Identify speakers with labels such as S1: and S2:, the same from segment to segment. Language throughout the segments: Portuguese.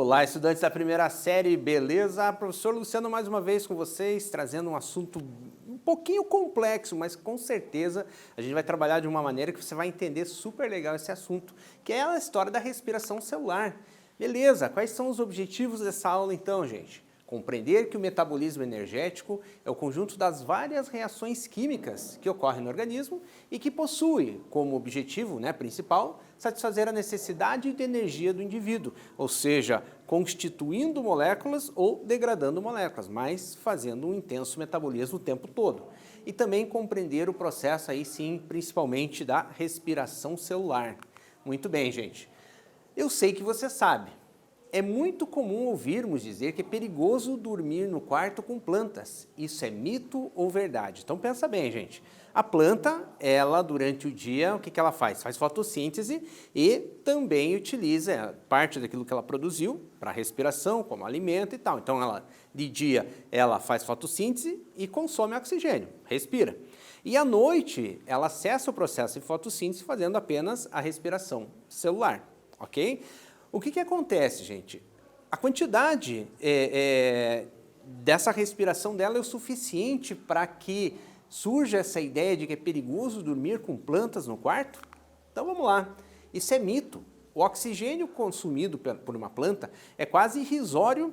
S1: Olá, estudantes da primeira série, beleza? Professor Luciano mais uma vez com vocês, trazendo um assunto um pouquinho complexo, mas com certeza a gente vai trabalhar de uma maneira que você vai entender super legal esse assunto, que é a história da respiração celular. Beleza, quais são os objetivos dessa aula então, gente? Compreender que o metabolismo energético é o conjunto das várias reações químicas que ocorrem no organismo e que possui como objetivo principal satisfazer a necessidade de energia do indivíduo, ou seja, constituindo moléculas ou degradando moléculas, mas fazendo um intenso metabolismo o tempo todo. E também compreender o processo aí sim, principalmente da respiração celular. Muito bem, gente. Eu sei que você sabe. É muito comum ouvirmos dizer que é perigoso dormir no quarto com plantas. Isso é mito ou verdade? Então pensa bem, gente. A planta, ela durante o dia, o que ela faz? Faz fotossíntese e também utiliza parte daquilo que ela produziu para respiração, como alimento e tal. Então de dia ela faz fotossíntese e consome oxigênio, respira. E à noite ela cessa o processo de fotossíntese fazendo apenas a respiração celular, ok? O que acontece, gente? A quantidade dessa respiração dela é o suficiente para que surja essa ideia de que é perigoso dormir com plantas no quarto? Então vamos lá, isso é mito. O oxigênio consumido por uma planta é quase irrisório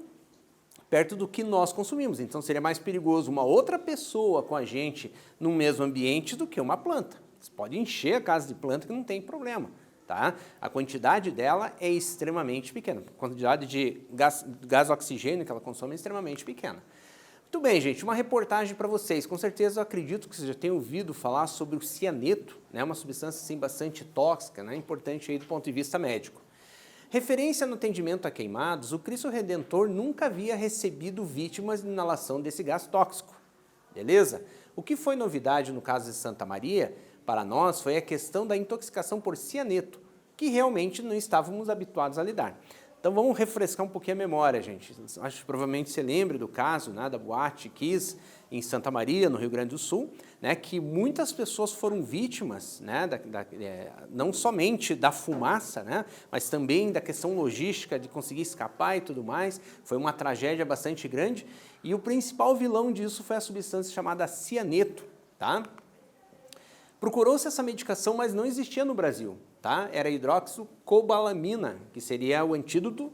S1: perto do que nós consumimos. Então seria mais perigoso uma outra pessoa com a gente no mesmo ambiente do que uma planta. Você pode encher a casa de planta que não tem problema. Tá? A quantidade dela é extremamente pequena, a quantidade de gás oxigênio que ela consome é extremamente pequena. Muito bem, gente, uma reportagem para vocês. Com certeza eu acredito que vocês já tenham ouvido falar sobre o cianeto, uma substância assim, bastante tóxica, importante aí do ponto de vista médico. Referência no atendimento a queimados, o Cristo Redentor nunca havia recebido vítimas de inalação desse gás tóxico, beleza? O que foi novidade no caso de Santa Maria para nós foi a questão da intoxicação por cianeto, que realmente não estávamos habituados a lidar. Então vamos refrescar um pouquinho a memória, gente. Acho que provavelmente você lembra do caso da Boate Kiss em Santa Maria, no Rio Grande do Sul, que muitas pessoas foram vítimas, não somente da fumaça, mas também da questão logística de conseguir escapar e tudo mais. Foi uma tragédia bastante grande e o principal vilão disso foi a substância chamada cianeto, tá? Procurou-se essa medicação, mas não existia no Brasil, tá? Era hidroxicobalamina, que seria o antídoto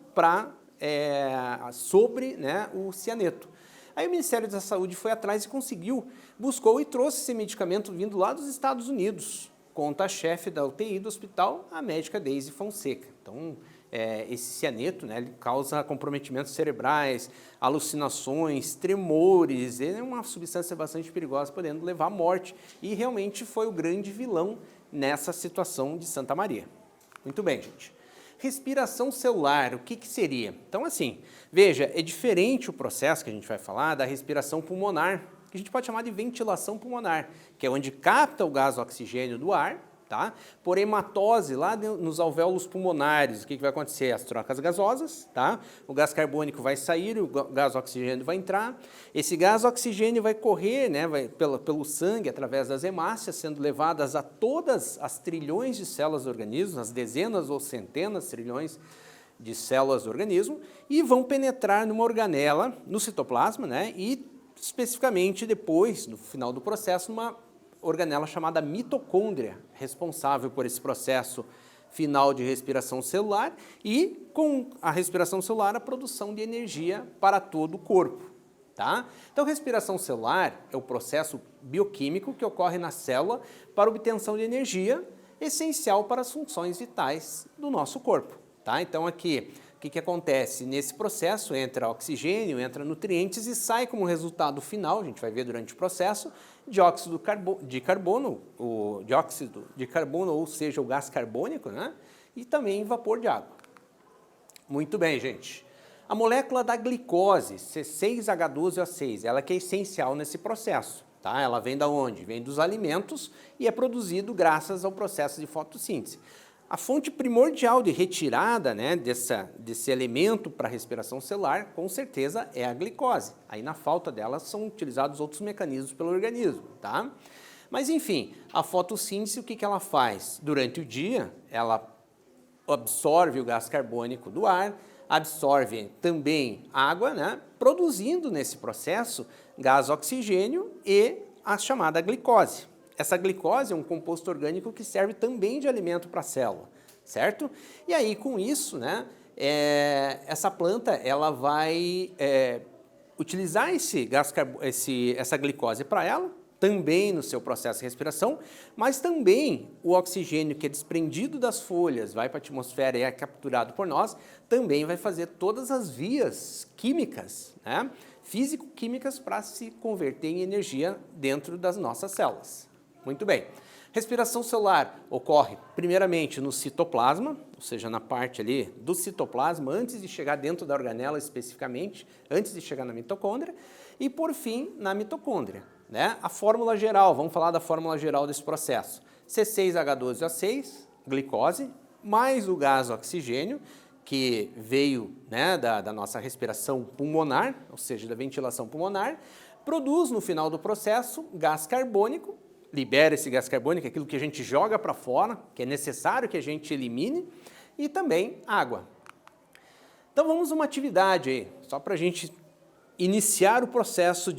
S1: sobre o cianeto. Aí o Ministério da Saúde foi atrás e buscou e trouxe esse medicamento vindo lá dos Estados Unidos, conta a chefe da UTI do hospital, a médica Daisy Fonseca. Então, esse cianeto, ele causa comprometimentos cerebrais, alucinações, tremores, é uma substância bastante perigosa, podendo levar à morte, e realmente foi o grande vilão nessa situação de Santa Maria. Muito bem, gente. Respiração celular, o que seria? Então, assim, veja, é diferente o processo que a gente vai falar da respiração pulmonar, que a gente pode chamar de ventilação pulmonar, que é onde capta o gás oxigênio do ar, tá? Por hematose lá nos alvéolos pulmonares, o que vai acontecer? As trocas gasosas, tá? O gás carbônico vai sair, o gás oxigênio vai entrar. Esse gás oxigênio vai correr pelo sangue, através das hemácias, sendo levadas a todas as trilhões de células do organismo, as dezenas ou centenas de trilhões de células do organismo, e vão penetrar numa organela, no citoplasma, e especificamente depois, no final do processo, numa organela chamada mitocôndria, responsável por esse processo final de respiração celular e, com a respiração celular, a produção de energia para todo o corpo. Tá? Então, respiração celular é o processo bioquímico que ocorre na célula para obtenção de energia, essencial para as funções vitais do nosso corpo. Tá? Então, aqui, o que acontece? Nesse processo entra oxigênio, entra nutrientes e sai como resultado final, a gente vai ver durante o processo, dióxido de carbono, ou seja, o gás carbônico, e também vapor de água. Muito bem, gente. A molécula da glicose, C6H12O6, ela que é essencial nesse processo. Tá? Ela vem da onde? Vem dos alimentos e é produzido graças ao processo de fotossíntese. A fonte primordial de retirada desse elemento para a respiração celular, com certeza, é a glicose. Aí, na falta dela, são utilizados outros mecanismos pelo organismo. Tá? Mas, enfim, a fotossíntese, o que ela faz? Durante o dia, ela absorve o gás carbônico do ar, absorve também água, né, produzindo nesse processo gás oxigênio e a chamada glicose. Essa glicose é um composto orgânico que serve também de alimento para a célula, certo? E aí, com isso, né, essa planta ela vai utilizar essa glicose para ela, também no seu processo de respiração, mas também o oxigênio que é desprendido das folhas, vai para a atmosfera e é capturado por nós, também vai fazer todas as vias químicas, né, físico-químicas, para se converter em energia dentro das nossas células. Muito bem. Respiração celular ocorre primeiramente no citoplasma, ou seja, na parte ali do citoplasma, antes de chegar dentro da organela especificamente, antes de chegar na mitocôndria, e por fim na mitocôndria, né? A fórmula geral, vamos falar da fórmula geral desse processo. C6H12O6, glicose, mais o gás oxigênio, que veio, né, da nossa respiração pulmonar, ou seja, da ventilação pulmonar, produz no final do processo gás carbônico, libera esse gás carbônico, aquilo que a gente joga para fora, que é necessário que a gente elimine, e também água. Então vamos a uma atividade aí, só para a gente iniciar o processo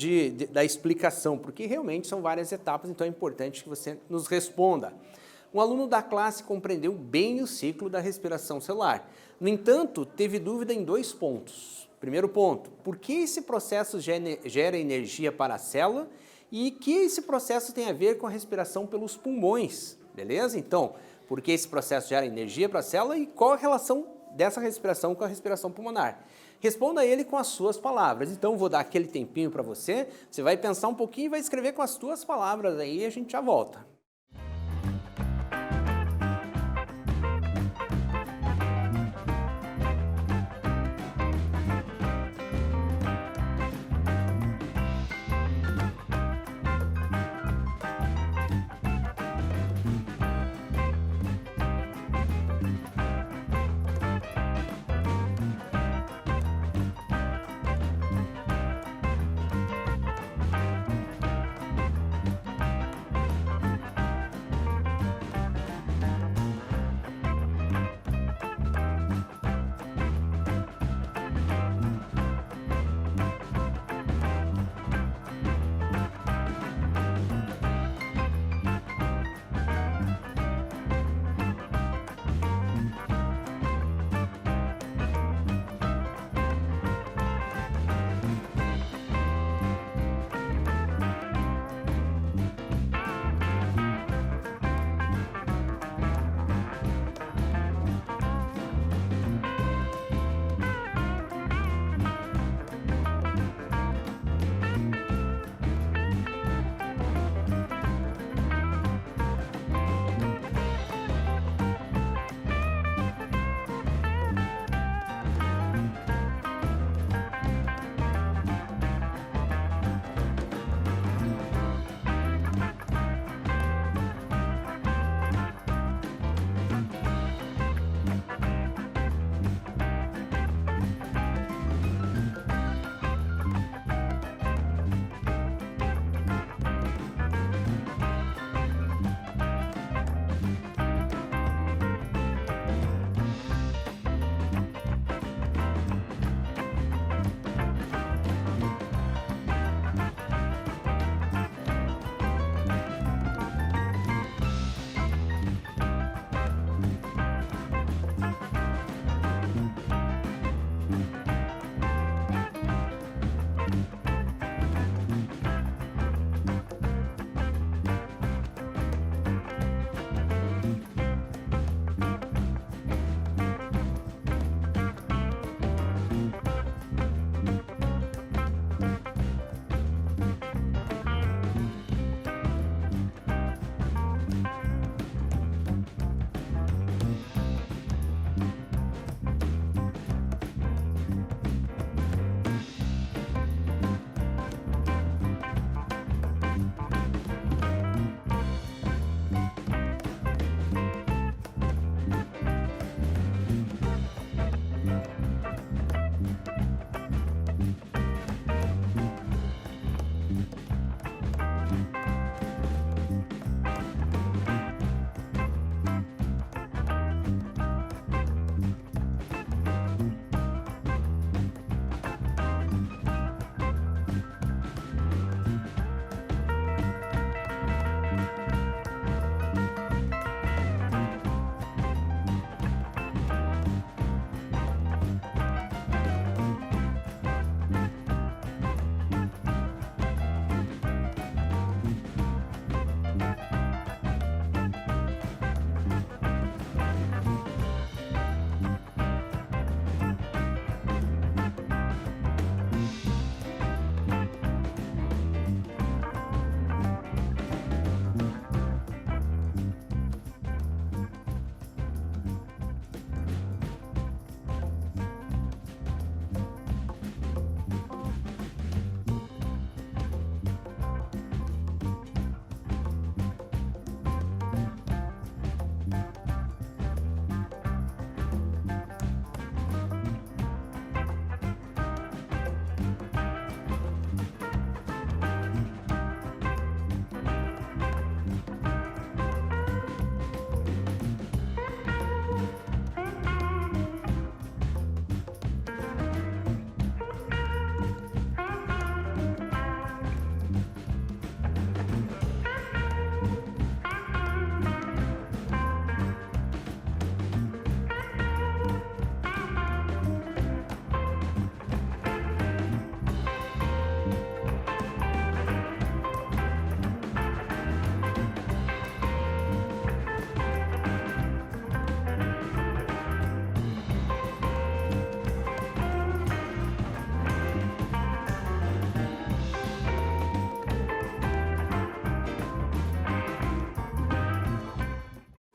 S1: da explicação, porque realmente são várias etapas, então é importante que você nos responda. Um aluno da classe compreendeu bem o ciclo da respiração celular. No entanto, teve dúvida em 2 pontos. Primeiro ponto, por que esse processo gera energia para a célula e que esse processo tem a ver com a respiração pelos pulmões, beleza? Então, por que esse processo gera energia para a célula e qual a relação dessa respiração com a respiração pulmonar? Responda ele com as suas palavras. Então, vou dar aquele tempinho para você, você vai pensar um pouquinho e vai escrever com as suas palavras aí e a gente já volta.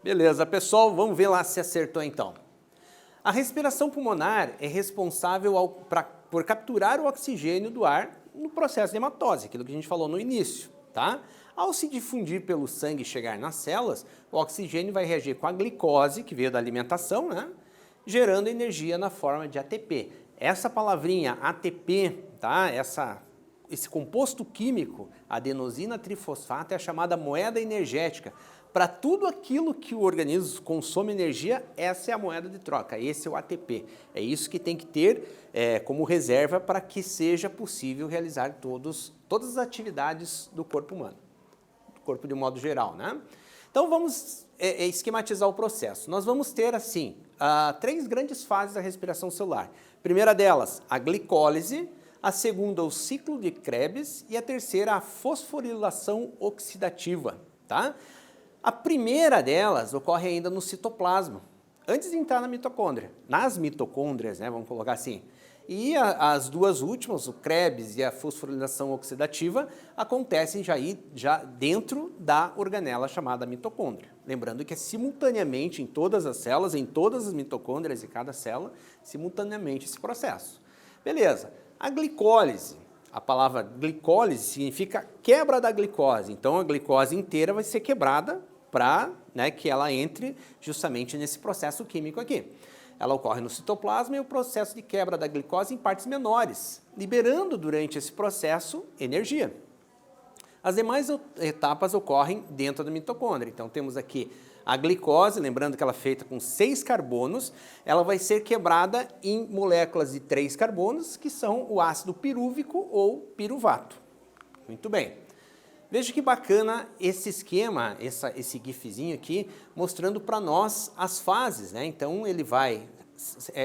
S1: Beleza, pessoal, vamos ver lá se acertou então. A respiração pulmonar é responsável por capturar o oxigênio do ar no processo de hematose, aquilo que a gente falou no início, tá? Ao se difundir pelo sangue e chegar nas células, o oxigênio vai reagir com a glicose, que veio da alimentação, né? Gerando energia na forma de ATP. Essa palavrinha ATP, tá? Esse composto químico, adenosina trifosfato, é a chamada moeda energética. Para tudo aquilo que o organismo consome energia, essa é a moeda de troca, esse é o ATP. É isso que tem que ter como reserva para que seja possível realizar todas as atividades do corpo humano, do corpo de um modo geral, né? Então vamos esquematizar o processo. Nós vamos ter assim, 3 grandes fases da respiração celular. A primeira delas, a glicólise, a segunda, o ciclo de Krebs e a terceira, a fosforilação oxidativa, tá? A primeira delas ocorre ainda no citoplasma, antes de entrar na mitocôndria, nas mitocôndrias, né, vamos colocar assim. E as duas últimas, o Krebs e a fosforilação oxidativa, acontecem já dentro da organela chamada mitocôndria. Lembrando que é simultaneamente em todas as células, em todas as mitocôndrias de cada célula, simultaneamente esse processo. Beleza, a glicólise. A palavra glicólise significa quebra da glicose, então a glicose inteira vai ser quebrada para que ela entre justamente nesse processo químico aqui. Ela ocorre no citoplasma e o processo de quebra da glicose em partes menores, liberando durante esse processo energia. As demais etapas ocorrem dentro da mitocôndria, então temos aqui a glicose, lembrando que ela é feita com 6 carbonos, ela vai ser quebrada em moléculas de 3 carbonos, que são o ácido pirúvico ou piruvato. Muito bem. Veja que bacana esse esquema, esse gifzinho aqui, mostrando para nós as fases, né? Então ele vai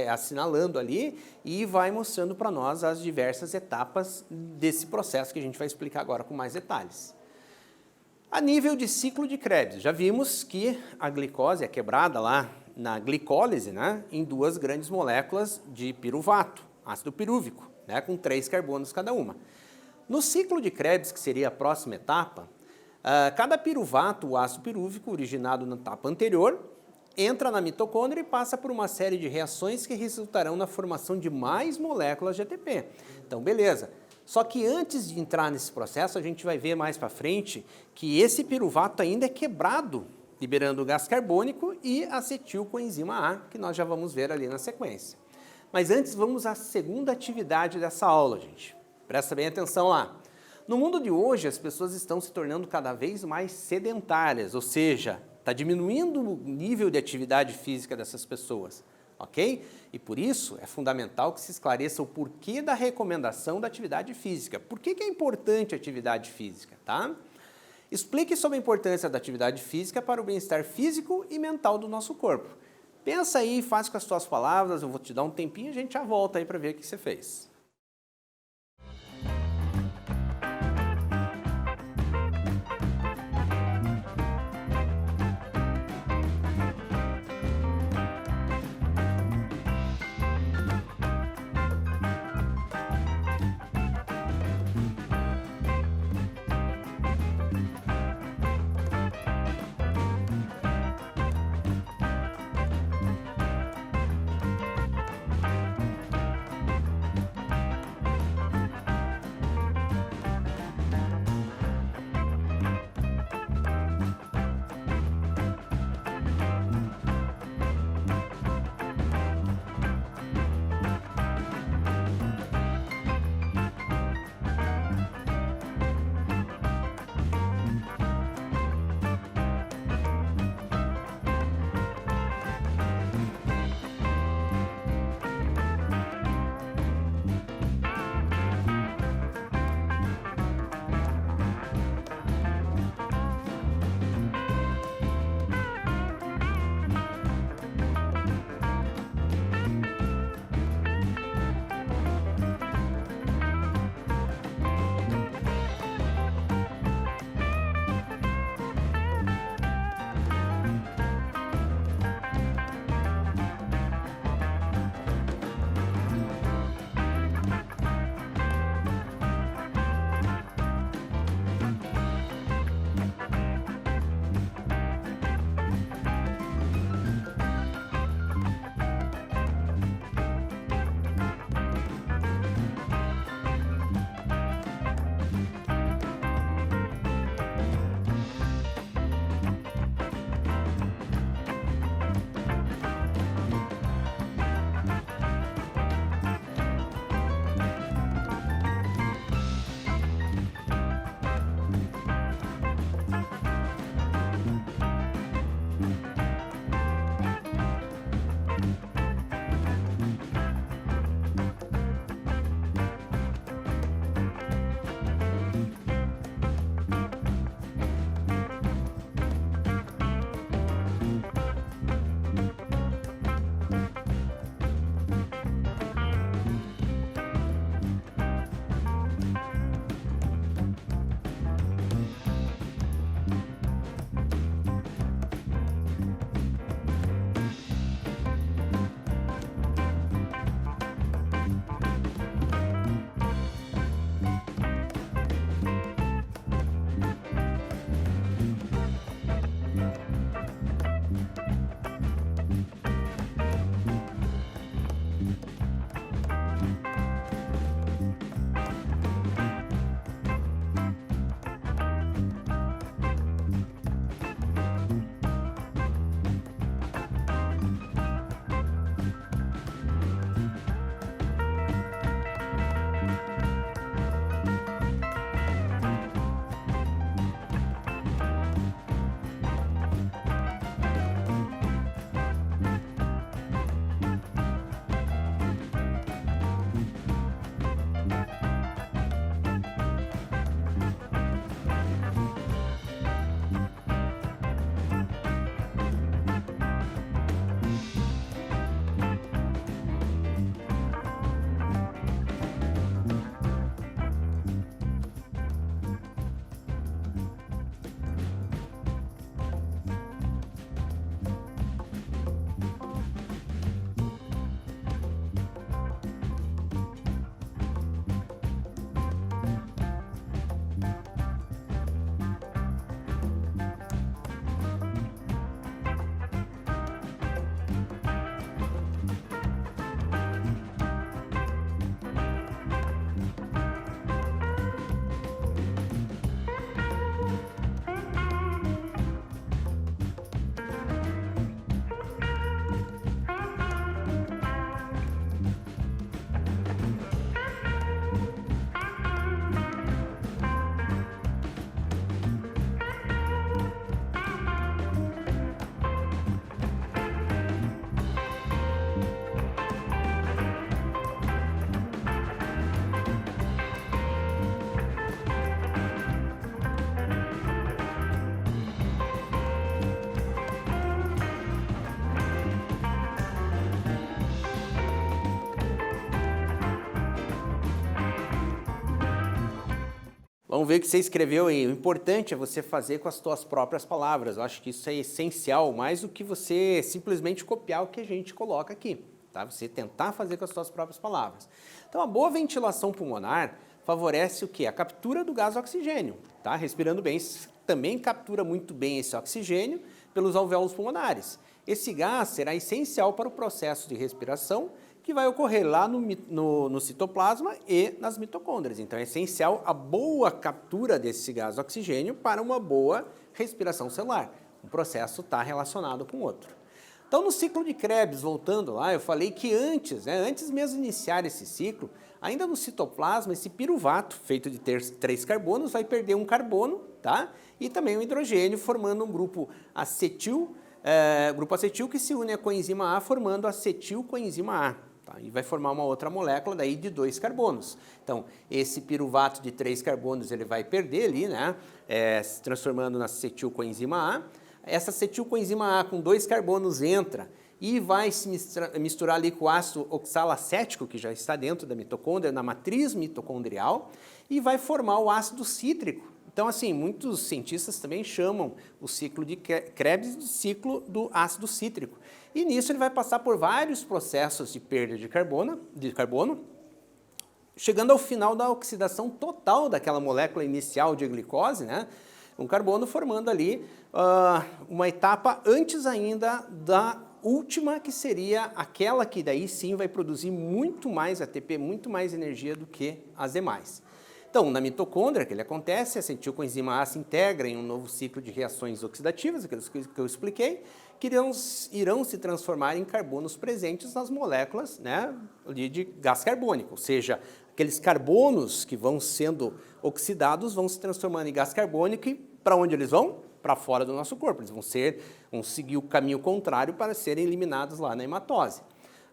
S1: assinalando ali e vai mostrando para nós as diversas etapas desse processo que a gente vai explicar agora com mais detalhes. A nível de ciclo de Krebs, já vimos que a glicose é quebrada lá na glicólise, né, em 2 grandes moléculas de piruvato, ácido pirúvico, né, com 3 carbonos cada uma. No ciclo de Krebs, que seria a próxima etapa, cada piruvato, o ácido pirúvico, originado na etapa anterior, entra na mitocôndria e passa por uma série de reações que resultarão na formação de mais moléculas de ATP. Então, beleza. Só que antes de entrar nesse processo, a gente vai ver mais para frente que esse piruvato ainda é quebrado, liberando gás carbônico e acetilcoenzima A, que nós já vamos ver ali na sequência. Mas antes, vamos à segunda atividade dessa aula, gente. Presta bem atenção lá. No mundo de hoje, as pessoas estão se tornando cada vez mais sedentárias, ou seja, está diminuindo o nível de atividade física dessas pessoas. Ok? E por isso é fundamental que se esclareça o porquê da recomendação da atividade física. Por que é importante a atividade física, tá? Explique sobre a importância da atividade física para o bem-estar físico e mental do nosso corpo. Pensa aí, faz com as tuas palavras, eu vou te dar um tempinho e a gente já volta aí para ver o que você fez. Vamos ver o que você escreveu aí. O importante é você fazer com as suas próprias palavras. Eu acho que isso é essencial, mais do que você simplesmente copiar o que a gente coloca aqui. Tá? Você tentar fazer com as suas próprias palavras. Então, a boa ventilação pulmonar favorece o quê? A captura do gás oxigênio. Tá? Respirando bem, também captura muito bem esse oxigênio pelos alvéolos pulmonares. Esse gás será essencial para o processo de respiração que vai ocorrer lá no citoplasma e nas mitocôndrias. Então, é essencial a boa captura desse gás oxigênio para uma boa respiração celular. Um processo está relacionado com o outro. Então, no ciclo de Krebs, voltando lá, eu falei que antes mesmo de iniciar esse ciclo, ainda no citoplasma, esse piruvato, feito de 3 carbonos, vai perder um carbono, tá? E também um hidrogênio, formando um grupo acetil que se une à coenzima A, formando acetilcoenzima A. Tá? E vai formar uma outra molécula daí de 2 carbonos. Então, esse piruvato de 3 carbonos ele vai perder ali, né? Se transformando na acetilcoenzima A. Essa acetilcoenzima A com 2 carbonos entra e vai se misturar ali com o ácido oxalacético, que já está dentro da mitocôndria, na matriz mitocondrial, e vai formar o ácido cítrico. Então, assim, muitos cientistas também chamam o ciclo de Krebs de ciclo do ácido cítrico. E nisso ele vai passar por vários processos de perda de carbono, chegando ao final da oxidação total daquela molécula inicial de glicose, né? Um carbono formando ali uma etapa antes ainda da última, que seria aquela que daí sim vai produzir muito mais ATP, muito mais energia do que as demais. Então, na mitocôndria, que ele acontece, a acetilcoenzima A se integra em um novo ciclo de reações oxidativas, aqueles que eu expliquei, que irão se transformar em carbonos presentes nas moléculas, né, de gás carbônico, ou seja, aqueles carbonos que vão sendo oxidados vão se transformando em gás carbônico e para onde eles vão? Para fora do nosso corpo, eles vão seguir o caminho contrário para serem eliminados lá na hematose.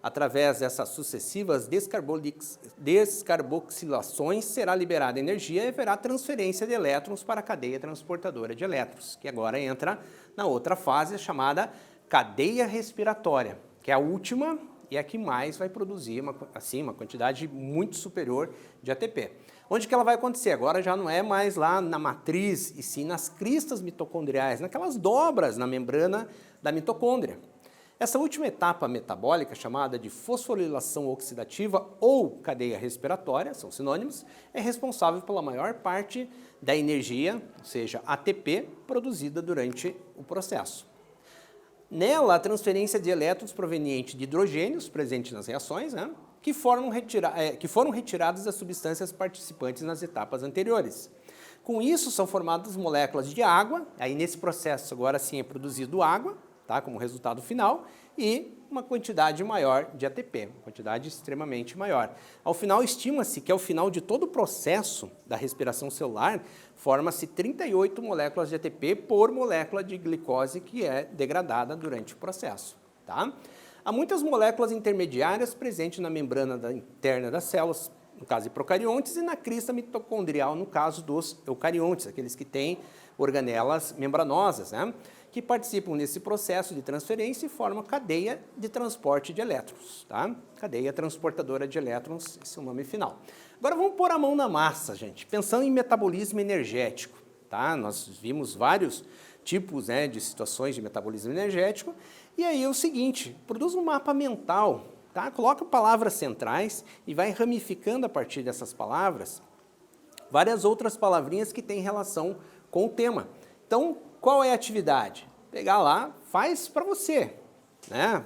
S1: Através dessas sucessivas descarboxilações, será liberada energia e haverá transferência de elétrons para a cadeia transportadora de elétrons, que agora entra na outra fase chamada cadeia respiratória, que é a última e a que mais vai produzir uma quantidade muito superior de ATP. Onde que ela vai acontecer? Agora já não é mais lá na matriz, e sim nas cristas mitocondriais, naquelas dobras na membrana da mitocôndria. Essa última etapa metabólica, chamada de fosforilação oxidativa ou cadeia respiratória, são sinônimos, é responsável pela maior parte da energia, ou seja, ATP, produzida durante o processo. Nela, a transferência de elétrons proveniente de hidrogênios presentes nas reações, né, que foram retirados das substâncias participantes nas etapas anteriores. Com isso, são formadas moléculas de água, aí nesse processo agora sim é produzido água, tá, como resultado final, e uma quantidade maior de ATP, uma quantidade extremamente maior. Ao final, estima-se que ao final de todo o processo da respiração celular, forma-se 38 moléculas de ATP por molécula de glicose que é degradada durante o processo. Tá? Há muitas moléculas intermediárias presentes na membrana interna das células, no caso de procariontes, e na crista mitocondrial, no caso dos eucariontes, aqueles que têm organelas membranosas, né, que participam nesse processo de transferência e formam cadeia de transporte de elétrons, tá? Cadeia transportadora de elétrons, esse é o nome final. Agora vamos pôr a mão na massa, gente, pensando em metabolismo energético, tá? Nós vimos vários tipos, né, de situações de metabolismo energético, e aí é o seguinte, produz um mapa mental, tá? Coloca palavras centrais e vai ramificando a partir dessas palavras várias outras palavrinhas que têm relação com o tema. Então, qual é a atividade? Pegar lá, faz para você, né?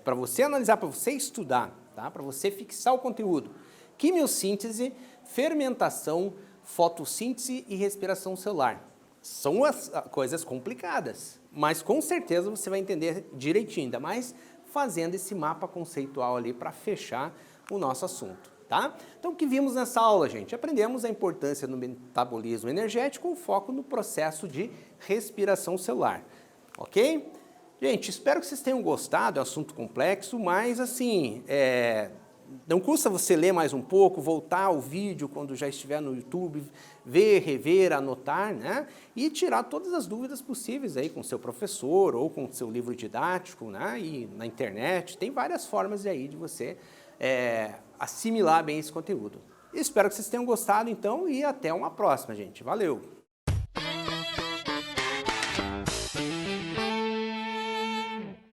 S1: Para você analisar, para você estudar, tá? Para você fixar o conteúdo. Quimiossíntese, fermentação, fotossíntese e respiração celular. São as coisas complicadas, mas com certeza você vai entender direitinho, ainda mais fazendo esse mapa conceitual ali para fechar o nosso assunto. Tá? Então, o que vimos nessa aula, gente? Aprendemos a importância do metabolismo energético com foco no processo de respiração celular, ok? Gente, espero que vocês tenham gostado, é um assunto complexo, mas assim, não custa você ler mais um pouco, voltar ao vídeo quando já estiver no YouTube, ver, rever, anotar, né? E tirar todas as dúvidas possíveis aí com seu professor ou com seu livro didático, né? E na internet, tem várias formas aí de você assimilar bem esse conteúdo, Espero que vocês tenham gostado, então, e até uma próxima, gente. Valeu!